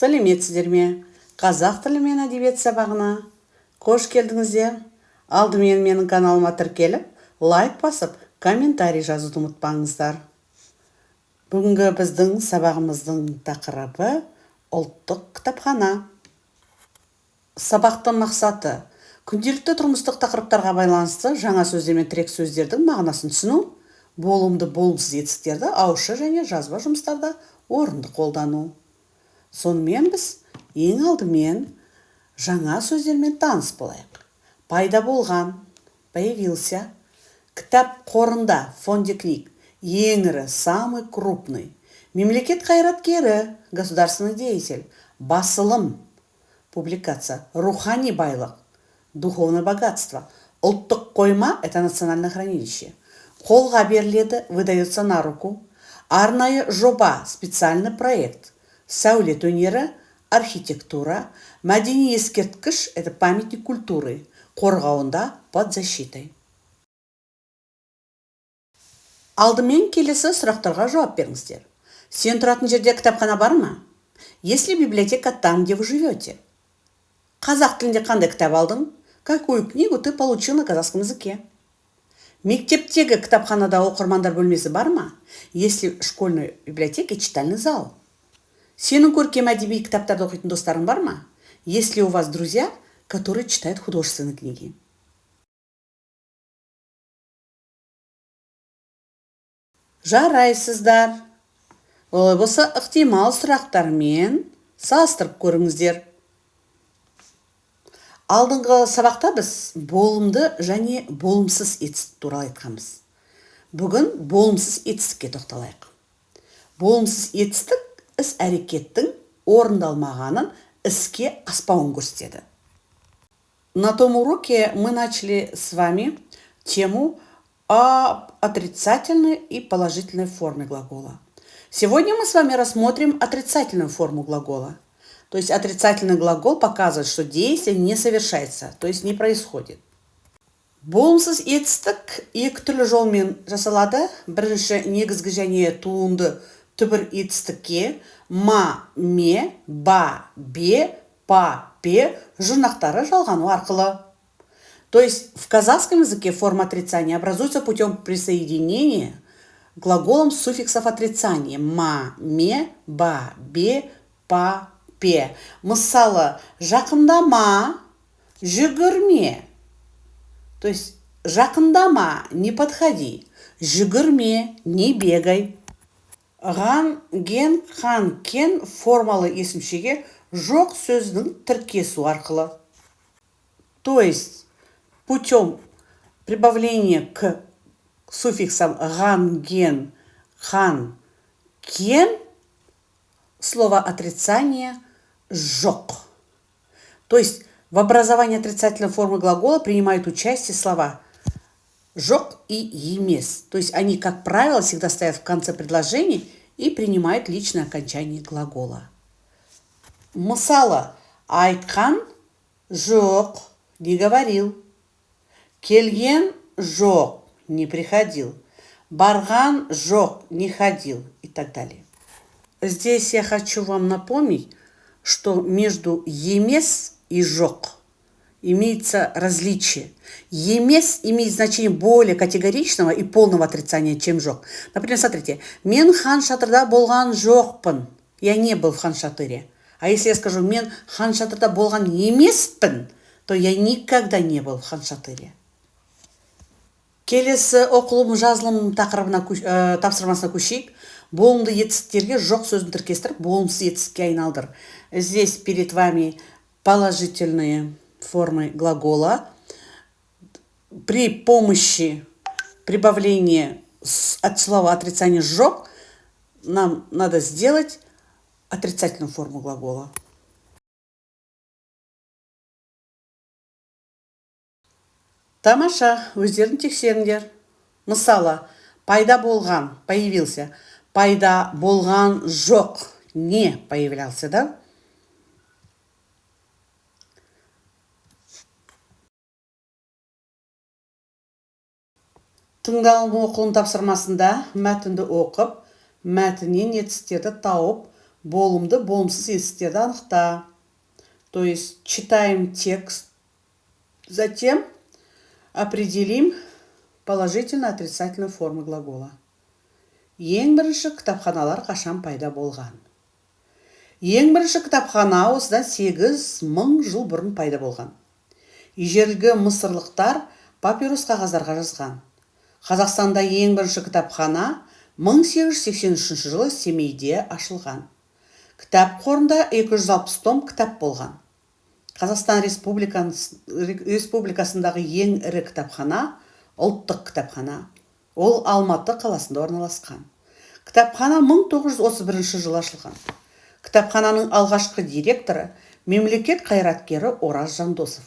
Сәлеметсіздер ме? Қазақ тілі мен әдебиет сабағына қош келдіңіздер. Алдымен менің каналыма тіркеліп, лайк басып, комментарий жазуды ұмытпаңыздар. Бүгінгі біздің сабағымыздың тақырыбы ұлттық кітапхана. Сабақтың мақсаты күнделікті тұрмыстық тақырыптарға байланысты жаңа сөздер мен тірек сөздердің мағынасын түсіну, болымды болымсыз етістіктерді ауызша және жазба жұмыстарда орынды қолдану. Сонымен біз ең алдымен жаңа сөздермен таныс болайық. Пайда болған, появился, кітап қорында, фонде книг, ең ірі, самый крупный, мемлекет қайраткері, государственный деятель, басылым, публикация, рухани байлық, духовное богатство, ұлттық қойма, это национальное хранилище, қолға беріледі, выдается на руку, арнайы жоба, специальный проект, сәулет өнері, архитектура, мәдени ескерткіш, это памятник культуры, қорғауында, под защитой. Алдымен келесі сұрақтарға жауап беріңіздер. Сен тұратын жерде кітапхана бар ма? Есть ли библиотека там, где вы живете? Қазақ тілінде қандай кітап алдың? Какую книгу ты получил на казахском языке? Мектептегі кітапханада оқырмандар бөлмесі бар ма? Есть ли в школьной библиотеке читальный зал? Сенің көркем әдеби кітаптарды оқитын достарың бар ма? Есть ли у вас друзья, которые читают художественные книги? Жарайсыздар. Олай болса, ықтимал сұрақтармен салыстырып көріңіздер. Алдыңғы сабақта біз болымды және болымсыз етістік туралы айтқанбыз. Бүгін болымсыз етістікке тоқталайық. Болымсыз етістік іс-әрекеттің орындалмағанын, іске аспауын көрсетеді. На том уроке мы начали с вами тему об отрицательной и положительной форме глагола. Сегодня мы с вами рассмотрим отрицательную форму глагола. То есть отрицательный глагол показывает, что действие не совершается, то есть не происходит. Болымсыз етістік екі түрлі жолмен жасалады. Бірінші негізгі және туынды түбір етістікке ма, ме, ба, бе, па, пе жұрнақтары жалғану арқылы. То есть в казахском языке форма отрицания образуется путем присоединения глаголом суффиксов отрицания ма, ме, ба, бе, па, пе. Мысалы, жақындама, жүгірме. То есть жақындама, не подходи, жүгірме, не бегай. Ған, ген, хан, кен формалы есімшеге жоқ сөздің тіркесу арқылы. То есть путем прибавления к суффиксам ган, ген, хан, кен слово отрицание жоқ. То есть в образовании отрицательной формы глагола принимают участие слова жоқ и емес. То есть они, как правило, всегда стоят в конце предложений и принимают личное окончание глагола. Мысалы, айтқан жоқ, не говорил. Келген жоқ, не приходил. Барған жоқ, не ходил и так далее. Здесь я хочу вам напомнить, что между емес и жоқ имеется различие. Емес имеет значение более категоричного и полного отрицания, чем жоқ. Например, смотрите, мен хан шатырда болған жоқпын. Я не был в хан шатыре. А если я скажу, мен хан шатырда болған емеспін, то я никогда не был в хан шатыре. Келесі оқылым жазылым тақырыбына тапсырмасына көшейік. Болымды етістіктерге жоқ сөзін тіркестіріп, болымсыз етістікке айналдыр. Здесь перед вами положительные формы глагола. При помощи прибавления от слова отрицания «жоқ» нам надо сделать отрицательную форму глагола. Тамаша, өздерін тексеріңдер. Мысалы, пайда болған, появился. Пайда болған жоқ, не появлялся, да? Тыңдалым оқылым тапсырмасында мәтінді оқып, мәтіннен етістіктерді тауып, Болымды, болымсыз етістіктерді анықта. То есть читаем текст, затем определим положительно-отрицательную формы глагола. Ең бірінші кітапханалар қашан пайда болған? Ең бірінші кітапхана осыдан 8000 жыл бұрын пайда болған. Ежелгі мысырлықтар папирус қағаздарға жазған. Қазақстанда ең бірінші кітапхана 1883 жылы Семейде ашылған. Кітап қорында 260 том кітап болған. Қазақстан Республикасындағы ең ірі кітапхана ұлттық кітапхана. Ол Алматы қаласында орналасқан. Кітапхана 1931 жылы ашылған. Кітапхананың алғашқы директоры мемлекет қайраткері Ораз Жандосов.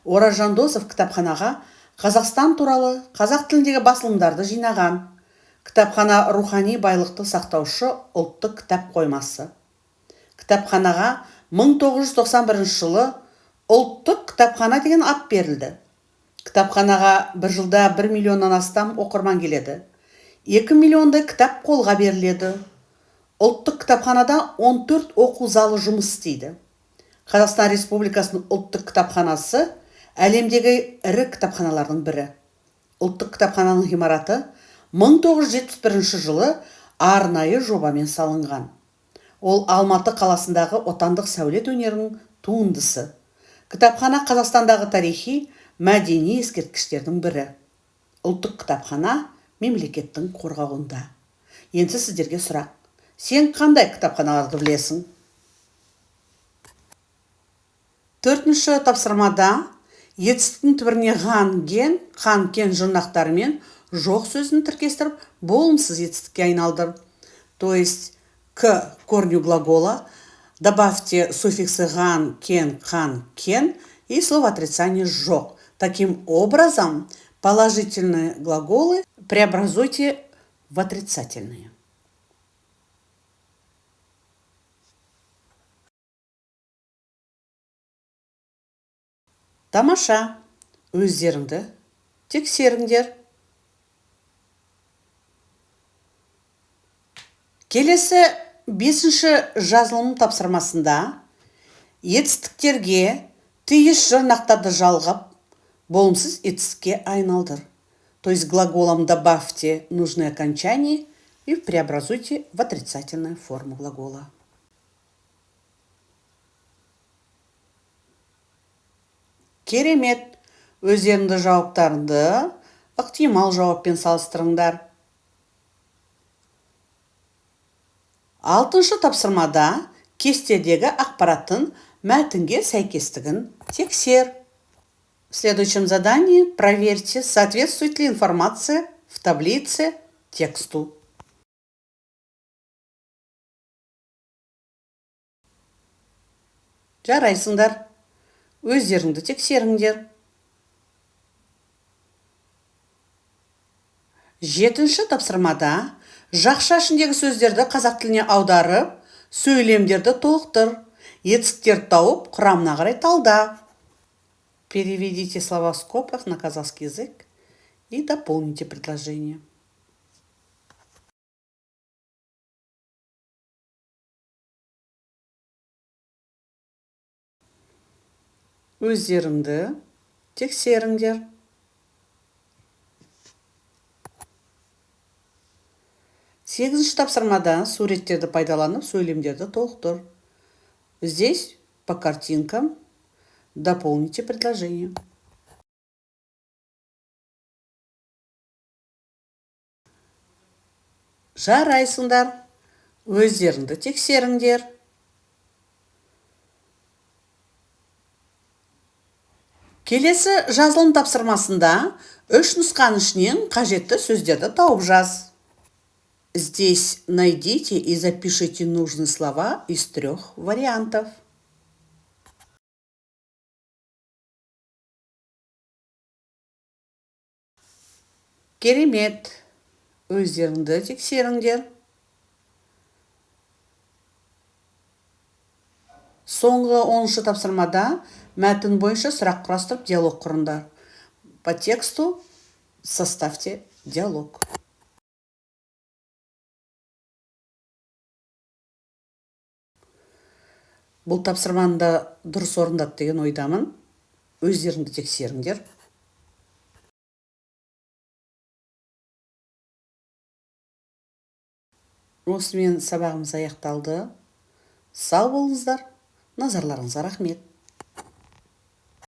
Ораз Жандосов кітапханаға Қазақстан туралы қазақ тіліндегі басылымдарды жинаған. Кітапхана рухани байлықты сақтаушы ұлттық кітап қоймасы. Кітапханаға 1991 жылы ұлттық кітапхана деген ат берілді. Кітапханаға бір жылда 1 миллионнан астам оқырман келеді. 2 миллиондай кітап қолға беріледі. Ұлттық кітапханада 14 оқу залы жұмыс істейді. Қазақстан Республикасының ұлттық кітапханасы әлемдегі ірі кітапханалардың бірі. Ұлттық кітапхананың ғимараты 1971 жылы арнайы жобамен салынған. Ол Алматы қаласындағы отандық сәулет өнерінің туындысы. Кітапхана Қазақстандағы тарихи, мәдени ескерткіштердің бірі. Ұлттық кітапхана мемлекеттің қорғауында. Енді сіздерге сұрақ. Сен қандай кітапханаларды білесің? Төртінші тапсырмада етістіктің түбіріне қан кен жұрнақтарымен жоқ сөзін тіркестіріп, болымсыз етістікке айналдыр. То есть к корню глагола добавьте суффиксы кен, кен и слово отрицание жоқ. Таким образом, положительные глаголы преобразуйте в отрицательные. Тамаша, өздеріңді тексеріңдер. Келесі 5-ші жазылым тапсырмасында етістіктерге түйіс жұрнақтарды жалғап, болымсыз етістікке айналдыр. То есть глаголом добавьте нужные окончания и преобразуйте в отрицательную форму глагола. Керемет, өздеріңді жауаптарыңды ықтимал жауаппен салыстырыңдар. 6-шы тапсырмада кестедегі ақпараттың мәтінге сәйкестігін тексер. В следующем задании проверьте, соответствует ли информация в таблице тексту. Жарайсыңдар. Өздеріңді тексеріңдер. 7-ші тапсырмада жақша ішіндегі сөздерді қазақ тіліне аударып, сөйлемдерді толықтыр. Етістіктерді тауып, құрамына қарай талда. Переведите слова в скобках на казахский язык и дополните предложение. Өздеріңді тексеріңдер. 8-ші тапсырмада суреттерді пайдаланып, сөйлемдерді толықтыр. Здесь по картинкам дополните предложение. Жарайсыңдар. Өздеріңді тексеріңдер. Келесі жазылым тапсырмасында 3 нұсқаның ішінен қажетті сөздерді тауып жаз. Здесь найдите и запишите нужные слова из 3 вариантов. Керемет. Өздеріңді тексеріңдер. Соңғы 10-шы тапсырмада мәтін бойынша сұрақ құрастырып диалог құрыңдар. По тексту составьте диалог. Бұл тапсырманы да дұрыс орындады деген ойдамын. Өздеріңді тексеріңдер. Осымен сабағымыз аяқталды. Сау болыңыздар. Назарларыңызға рахмет.